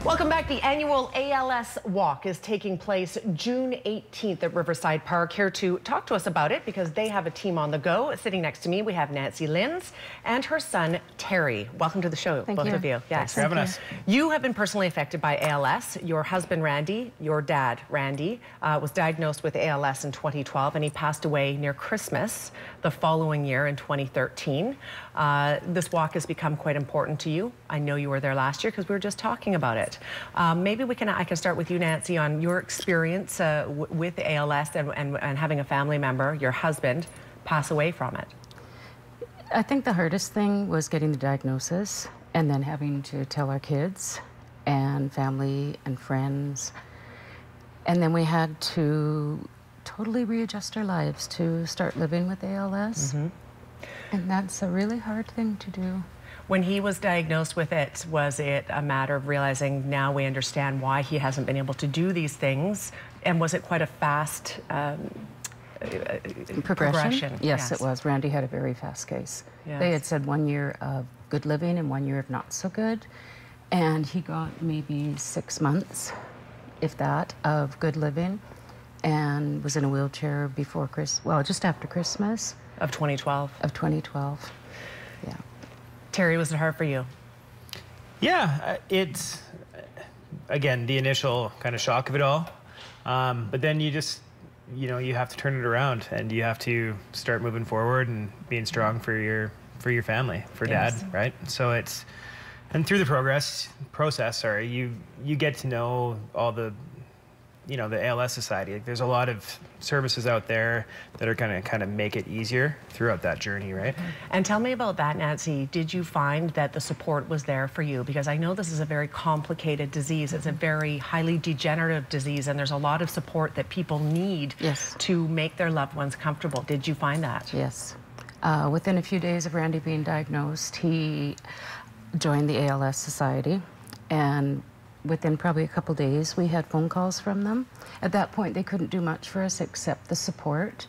Welcome back. The annual ALS Walk is taking place June 18th at Riverside Park. Here to talk to us about it, because they have a team on the go. Sitting next to me, we have Nancy Linz and her son, Terry. Welcome to the show, both of you. Yes. Thanks for having us. You have been personally affected by ALS. Your husband, Randy, your dad, Randy, was diagnosed with ALS in 2012, and he passed away near Christmas the following year in 2013. This walk has become quite important to you. I know you were there last year because we were just talking about it. Maybe I can start with you, Nancy, on your experience with ALS and having a family member, your husband, pass away from it. I think the hardest thing was getting the diagnosis and then having to tell our kids and family and friends. And then we had to totally readjust our lives to start living with ALS. Mm-hmm. And that's a really hard thing to do. When he was diagnosed with it, was it a matter of realizing now we understand why he hasn't been able to do these things? And was it quite a fast progression? Yes, it was. Randy had a very fast case. Yes. They had said 1 year of good living and 1 year of not so good. And he got maybe 6 months, if that, of good living, and was in a wheelchair before just after Christmas. Of 2012? Of 2012, yeah. Terry, was it hard for you? Yeah, it's, again, the initial kind of shock of it all. But then you just, you have to turn it around and you have to start moving forward and being strong for your family, for Dad, right? So and through the process, you get to know all the, the ALS Society. Like, there's a lot of services out there that are going to kind of make it easier throughout that journey, right? And tell me about that, Nancy. Did you find that the support was there for you? Because I know this is a very complicated disease. It's a very highly degenerative disease, and there's a lot of support that people need to make their loved ones comfortable. Did you find that? Yes. Within a few days of Randy being diagnosed, he joined the ALS Society, and within probably a couple days, we had phone calls from them. At that point, they couldn't do much for us except the support.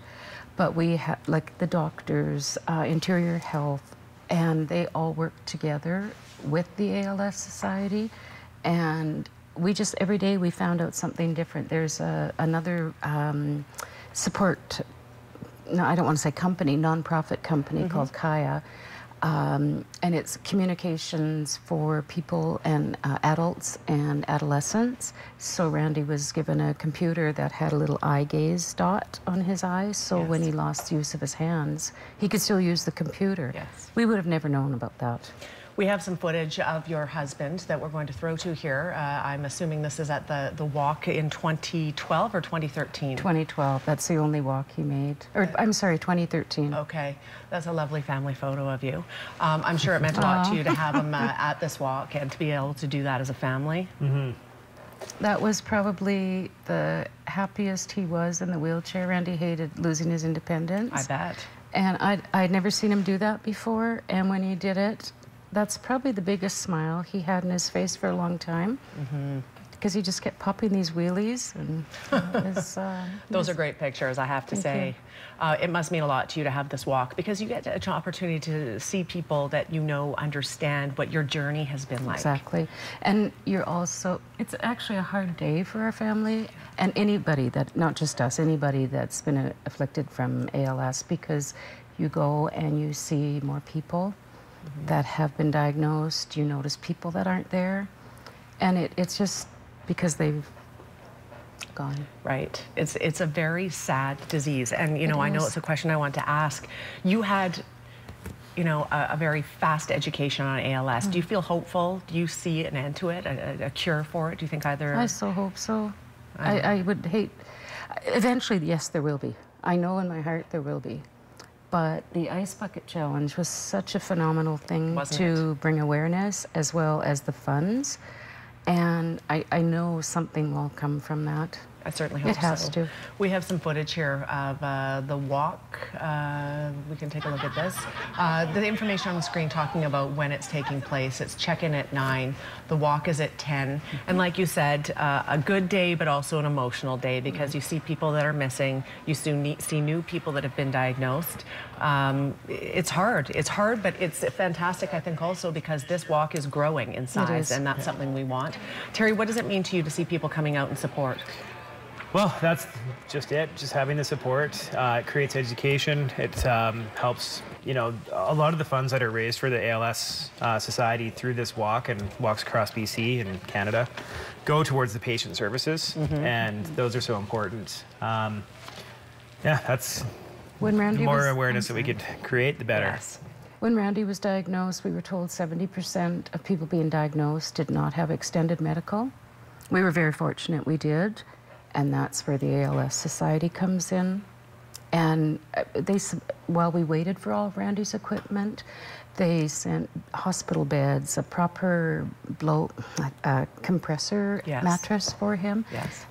But we had, like, the doctors, interior health, and they all worked together with the ALS Society. And we just, every day we found out something different. There's another support, no, I don't want to say company, nonprofit company called Kaya. And it's communications for people and adults and adolescents. So Randy was given a computer that had a little eye gaze dot on his eyes, so when he lost use of his hands, he could still use the computer. Yes. We would have never known about that. We have some footage of your husband that we're going to throw to here. I'm assuming this is at the walk in 2012 or 2013? 2012. That's the only walk he made. Or, I'm sorry, 2013. Okay. That's a lovely family photo of you. I'm sure it meant a lot to you to have him at this walk and to be able to do that as a family. Mm-hmm. That was probably the happiest he was in the wheelchair. Randy hated losing his independence. I bet. And I'd never seen him do that before, and when he did it, that's probably the biggest smile he had in his face for a long time, because he just kept popping these wheelies. And those are great pictures, I have to say. It must mean a lot to you to have this walk, because you get an opportunity to see people that understand what your journey has been like. Exactly. And you're also, it's actually a hard day for our family and anybody that, not just us, anybody that's been afflicted from ALS, because you go and you see more people that have been diagnosed. You notice people that aren't there, and it's just because they've gone. Right. It's a very sad disease, and I know it's a question I want to ask. You had a very fast education on ALS. Do you feel hopeful? Do you see an end to it, a cure for it? Do you think either? I so hope so. I would hate, eventually, yes, there will be. I know in my heart there will be. But the Ice Bucket Challenge was such a phenomenal thing to bring awareness, as well as the funds. And I know something will come from that. I certainly hope so. It has to. We have some footage here of the walk. We can take a look at this. The information on the screen talking about when it's taking place. It's check-in at 9. The walk is at 10. And like you said, a good day, but also an emotional day, because you see people that are missing. You see new people that have been diagnosed. It's hard. It's hard, but it's fantastic, I think, also because this walk is growing in size, and that's something we want. Terry, what does it mean to you to see people coming out and support? Well, that's just it. Just having the support. It creates education. It helps, you know, a lot of the funds that are raised for the ALS Society through this walk and walks across BC and Canada go towards the patient services, and those are so important. Yeah, that's When Randy the more awareness that we could create, the better. Yes. When Randy was diagnosed, we were told 70% of people being diagnosed did not have extended medical. We were very fortunate we did, and that's where the ALS Society comes in. And while we waited for all of Randy's equipment, they sent hospital beds, a proper compressor mattress for him. Yes.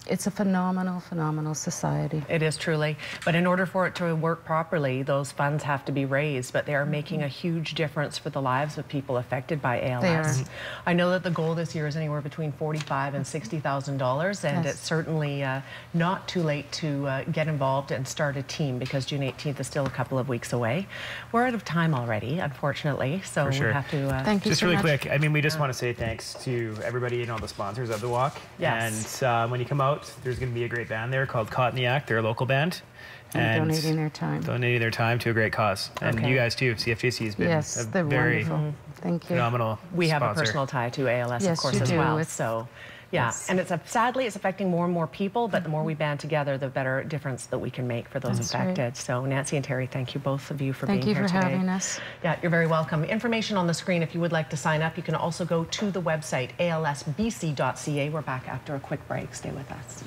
It's a phenomenal, phenomenal society. It is truly. But in order for it to work properly, those funds have to be raised. But they are making a huge difference for the lives of people affected by ALS. They are. I know that the goal this year is anywhere between $45,000 and $60,000, and it's certainly not too late to get involved and start a team, because June 18th is still a couple of weeks away. We're out of time already, unfortunately, so we have to. Thank you just so really much. quick. I mean, we just want to say thanks to everybody and all the sponsors of the walk. Yes. And when you come out, there's going to be a great band there called Caught in the Act. They're a local band. And donating their time. Donating their time to a great cause. And you guys too. CFJC has been a they're very wonderful. Thank you. phenomenal We have sponsor. a personal tie to ALS, Yes, of course, you as do. well. It's- So, yeah, and sadly, it's affecting more and more people, but the more we band together, the better difference that we can make for those affected. right. So, Nancy and Terry, thank you both of you for Thank being you here for today. having us. Yeah, you're very welcome. Information on the screen if you would like to sign up. You can also go to the website, alsbc.ca. We're back after a quick break. Stay with us.